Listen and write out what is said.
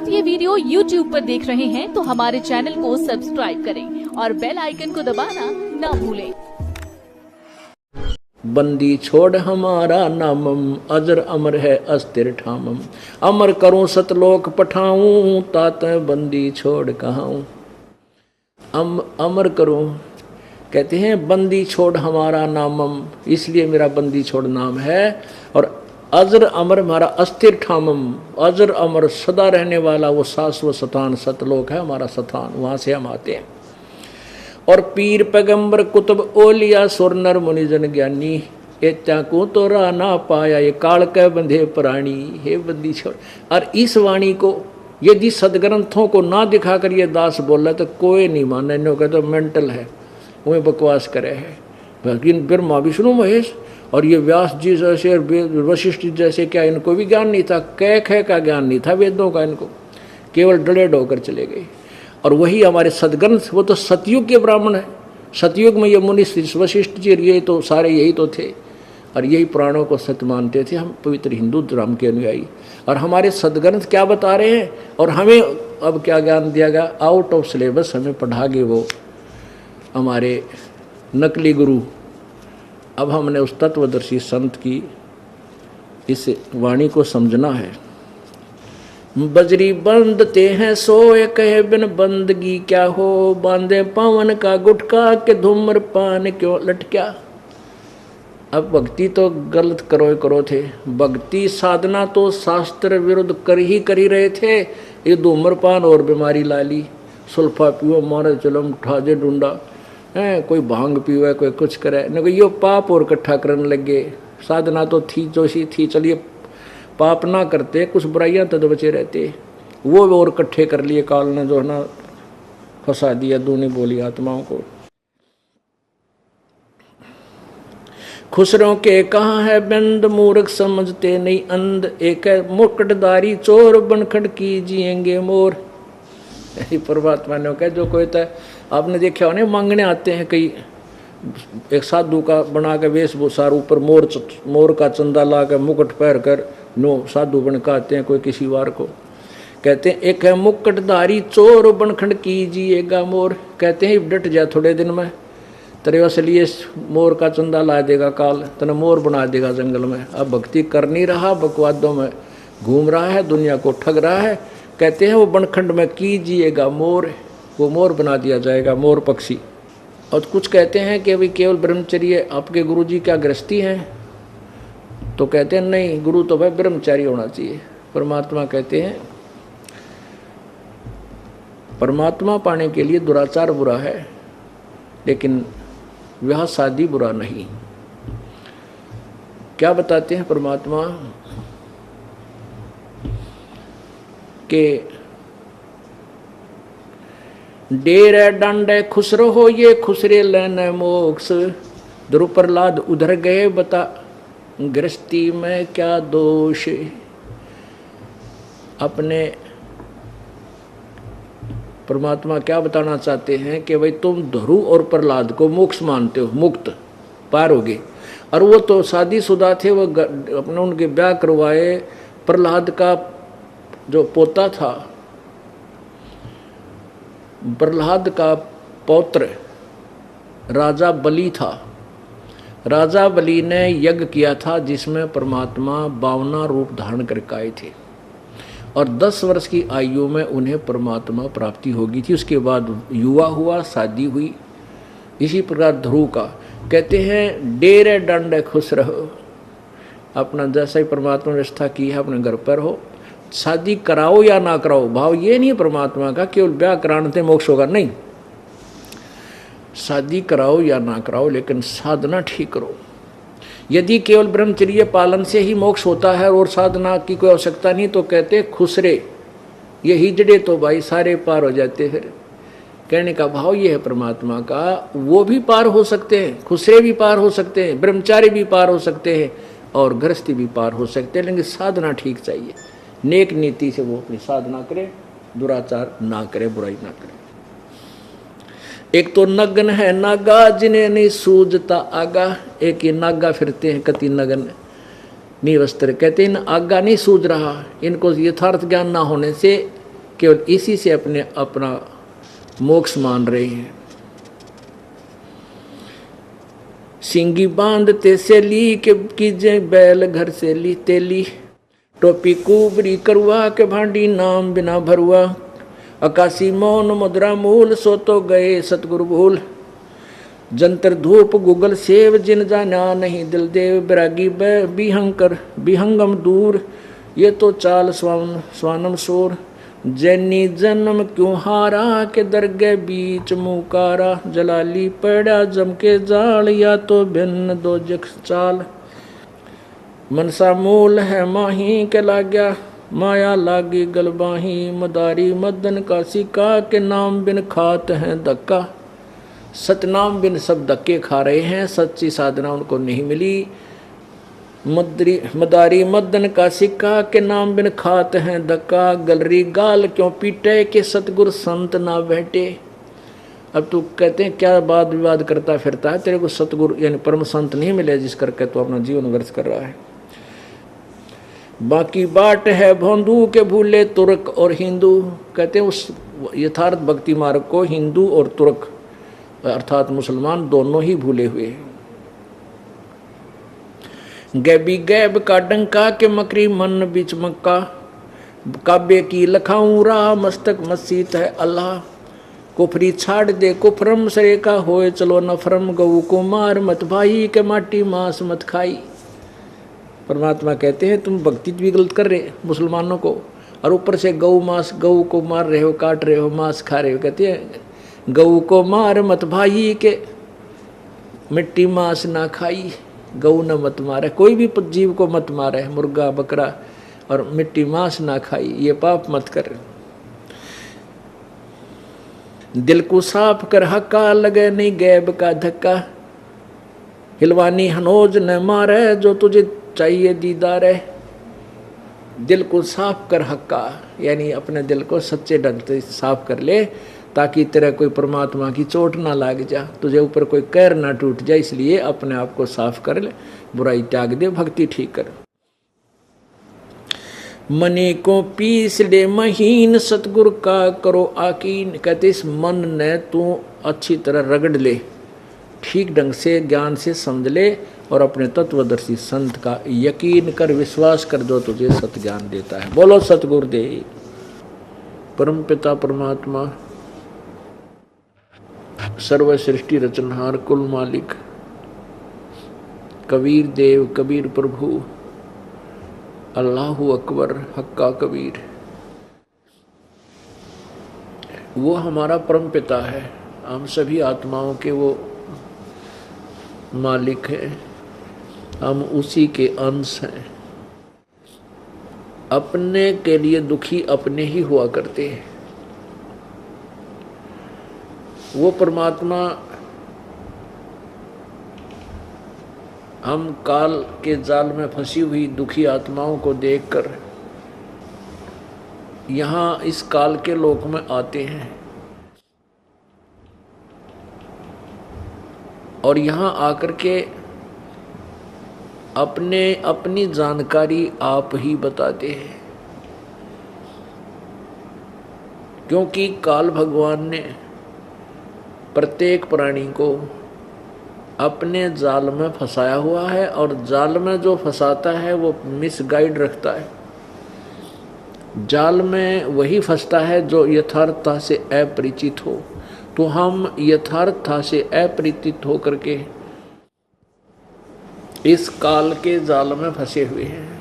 आप ये video YouTube पर देख रहे हैं तो हमारे चैनल को सब्सक्राइब करें और बेल आइकन को दबाना ना भूलें। बंदी छोड़ हमारा नामम, अजर अमर है अस्थिर ठामम। अमर करूं सतलोक पठाऊं, तात बंदी छोड़ कहाऊं। अमर करूं, कहते हैं बंदी छोड़ हमारा नामम, इसलिए मेरा बंदी छोड़ नाम है। और अजर अमर हमारा अस्थिर ठामम, अजर अमर सदा रहने वाला वो शाश्वत स्थान सतलोक है हमारा स्थान, वहां से हम आते हैं। और पीर पैगंबर कुतुब ओलिया सुर नर मुनिजन ज्ञानी, एत्या को तो रा ना पाया ये काल के बंधे प्राणी। हे बंदी छोड़, और इस वाणी को यदि सदग्रंथों को ना दिखाकर ये दास बोला तो कोई नहीं माने, नो कहते तो मेंटल है, वही बकवास करे है। लेकिन ब्रह्मा विष्णु महेश और ये व्यास जी जैसे और वशिष्ठ जी जैसे, क्या इनको भी ज्ञान नहीं था? कै का ज्ञान नहीं था वेदों का, इनको केवल डले होकर चले गए। और वही हमारे सदग्रंथ, वो तो सतयुग के ब्राह्मण है। सतयुग में ये मुनि वशिष्ठ जी ये तो सारे यही तो थे, और यही पुराणों को सत्य मानते थे। हम पवित्र हिंदू धर्म के अनुयायी, और हमारे सदग्रंथ क्या बता रहे हैं और हमें अब क्या ज्ञान दिया गया? आउट ऑफ सिलेबस हमें पढ़ा गए वो हमारे नकली गुरु। अब हमने उस तत्वदर्शी संत की इस वाणी को समझना है। बजरी बंदते हैं सोए, कहे बिन बंदगी क्या हो, बांधे पवन का गुटका के धूम्र पान क्यों लटक्या। अब भक्ति तो गलत करो थे, भक्ति साधना तो शास्त्र विरुद्ध कर ही रहे थे। ये धूम्रपान और बीमारी ला ली, सुल्फा पियो मारे चलो ठाजे ढूंढा है, कोई भांग पीवे कोई कुछ करे, न कोई यो पाप और इकट्ठा करने लगे। साधना तो थी जोशी थी, चलिए पाप ना करते, कुछ बुराइयां तो बचे रहते, वो और इकट्ठे कर लिए काल ने, जो है ना फंसा दिया दूनी बोली आत्माओं को। खुसरों के कहाँ है बंद, मूर्ख समझते नहीं अंध, एक मुकुटधारी चोर बनखड़ की जिएंगे मोर। परमात्मा ने कहा, जो कोई था आपने देखा होने मांगने आते हैं कई, एक साधु का बना के वेशभूषा, ऊपर मोर का चंदा ला कर मुकुट पहन कर नो साधु बन के आते हैं कोई किसी वार को। कहते हैं एक है मुकुटधारी चोर बनखंड कीजिएगा मोर। कहते हैं डट जा थोड़े दिन में, तेरे असलिए मोर का चंदा ला देगा काल, तने मोर बना देगा जंगल में। अब भक्ति कर नहीं रहा, बकवादों में घूम रहा है, दुनिया को ठग रहा है। कहते हैं वो बनखंड में कीजिएगा मोर, वो मोर बना दिया जाएगा, मोर पक्षी। और कुछ कहते हैं कि भाई केवल ब्रह्मचर्य, आपके गुरु जी क्या गृहस्थी हैं? तो कहते हैं नहीं, गुरु तो भाई ब्रह्मचारी होना चाहिए। परमात्मा कहते हैं परमात्मा पाने के लिए दुराचार बुरा है, लेकिन विवाह शादी बुरा नहीं। क्या बताते हैं परमात्मा के डेरे डांडे खुसरो हो ये खुसरे लेने मोक्ष, ध्रुव प्रहलाद उधर गए बता गृहस्थी में क्या दोष। अपने परमात्मा क्या बताना चाहते हैं कि भाई तुम ध्रुव और प्रहलाद को मोक्ष मानते हो, मुक्त पार हो गए, और वो तो शादीशुदा थे, वो अपने उनके ब्याह करवाए। प्रहलाद का जो पोता था, प्रहलाद का पौत्र राजा बलि था। राजा बलि ने यज्ञ किया था जिसमें परमात्मा 52 रूप धारण करके आए थे, और 10 वर्ष की आयु में उन्हें परमात्मा प्राप्ति होगी थी। उसके बाद युवा हुआ, शादी हुई। इसी प्रकार ध्रुव का कहते हैं डेरे डंडे खुश रहो, अपना जैसा ही परमात्मा ने व्यवस्था की है अपने घर पर हो। शादी कराओ या ना कराओ, भाव ये नहीं परमात्मा का केवल ब्याह कराने से मोक्ष होगा, नहीं। शादी कराओ या ना कराओ, लेकिन साधना ठीक करो। यदि केवल ब्रह्मचर्य पालन से ही मोक्ष होता है और साधना की कोई आवश्यकता नहीं, तो कहते खुसरे ये हिजड़े तो भाई सारे पार हो जाते। फिर कहने का भाव ये है परमात्मा का, वो भी पार हो सकते हैं, खुसरे भी पार हो सकते हैं, ब्रह्मचारी भी पार हो सकते हैं, और गृहस्थी भी पार हो सकते हैं, लेकिन साधना ठीक चाहिए। नेक नीति से वो अपनी साधना करे, दुराचार ना करे, बुराई ना करे। एक तो नग्न है नागा जिन्हें नहीं सूझता आगा, एक ये नागा फिरते हैं कति नग्न निवस्त्र। कहते हैं इन आगा नहीं सूझ रहा, इनको यथार्थ ज्ञान ना होने से केवल इसी से अपना मोक्ष मान रहे हैं। सिंगी बांधते से ली के कीजे बैल घर से ली तेली, टोपी कुबरी करुआ के भांडी नाम बिना भरुआ, आकाशी मौन मुद्रा मूल सो तो गए सतगुरु भूल, जंतर धूप गूगल सेव जिन जाना नहीं दिल देव, बैरागी बिहंकर बिहंगम दूर, ये तो चाल स्वानम शोर, जैनी जन्म क्यों हारा के दरगे बीच मुकारा, जलाली पड़ा जम के जाल या तो भिन्न दो जख चाल, मनसा मूल है माही के लाग्या माया लागी गलबाही, मदारी मदन का सिक्का के नाम बिन खात हैं धक्का, सतनाम बिन सब धक्के खा रहे हैं, सच्ची साधना उनको नहीं मिली। मदारी मदन का सिक्का के नाम बिन खात हैं धक्का, गलरी गाल क्यों पीटे के सतगुरु संत ना बैठे। अब तू कहते हैं क्या वाद विवाद करता फिरता है, तेरे को सतगुरु यानी परम संत नहीं मिले जिस करके तू अपना जीवन व्यर्थ कर रहा है। बाकी बाट है भोंदू के भूले तुर्क और हिंदू, कहते हैं उस यथार्थ भक्ति मार्ग को हिंदू और तुर्क अर्थात मुसलमान दोनों ही भूले हुए हैं। गैबी गैब का डंका के मकरी मन बिच मक्का, काबे की लखाऊं राह मस्तक मसीत है अल्लाह, कुफरी छाड़ दे कुफरम सरे का होए चलो नफरम, गऊ को मार मत भाई के माटी मांस मत खाई। परमात्मा कहते हैं तुम भक्ति भी गलत कर रहे मुसलमानों को, और ऊपर से गऊ को मार रहे हो, काट रहे हो, मांस खा रहे हो। कहते हैं गऊ को मार मत भाई के मिट्टी मांस ना खाई, गऊ न मत मारे, कोई भी जीव को मत मारे, मुर्गा बकरा, और मिट्टी मांस ना खाई, ये पाप मत कर। दिल को साफ कर हक्का लगे नहीं गैब का धक्का, हिलवानी हनोज न मारे जो तुझे चाहिए दीदार है। दिल को साफ कर हक्का यानी अपने दिल को सच्चे ढंग से साफ कर ले, ताकि तेरा कोई परमात्मा की चोट ना लाग जा, तुझे ऊपर कोई कैर ना टूट जाए। इसलिए अपने आप को साफ कर ले, बुराई त्याग दे, भक्ति ठीक कर। मने को पीस ले महीन सतगुरु का करो आकीन, कहते इस मन ने तू अच्छी तरह रगड़ ले, ठीक ढंग से ज्ञान से समझ ले, और अपने तत्वदर्शी संत का यकीन कर, विश्वास कर, जो तुझे सत ज्ञान देता है। बोलो सतगुरुदेव। परम पिता परमात्मा सर्व सृष्टि रचनहार कुल मालिक कबीर देव कबीर प्रभु अल्लाहु अकबर हक्का कबीर, वो हमारा परम पिता है, हम सभी आत्माओं के वो मालिक हैं, हम उसी के अंश हैं। अपने के लिए दुखी अपने ही हुआ करते हैं। वो परमात्मा हम काल के जाल में फंसी हुई दुखी आत्माओं को देखकर यहाँ इस काल के लोक में आते हैं, और यहाँ आकर के अपनी जानकारी आप ही बताते हैं। क्योंकि काल भगवान ने प्रत्येक प्राणी को अपने जाल में फंसाया हुआ है, और जाल में जो फंसाता है वो मिसगाइड रखता है। जाल में वही फंसता है जो यथार्थता से अपरिचित हो। तो हम यथार्थता से अपरिचित होकर के इस काल के जाल में फंसे हुए हैं।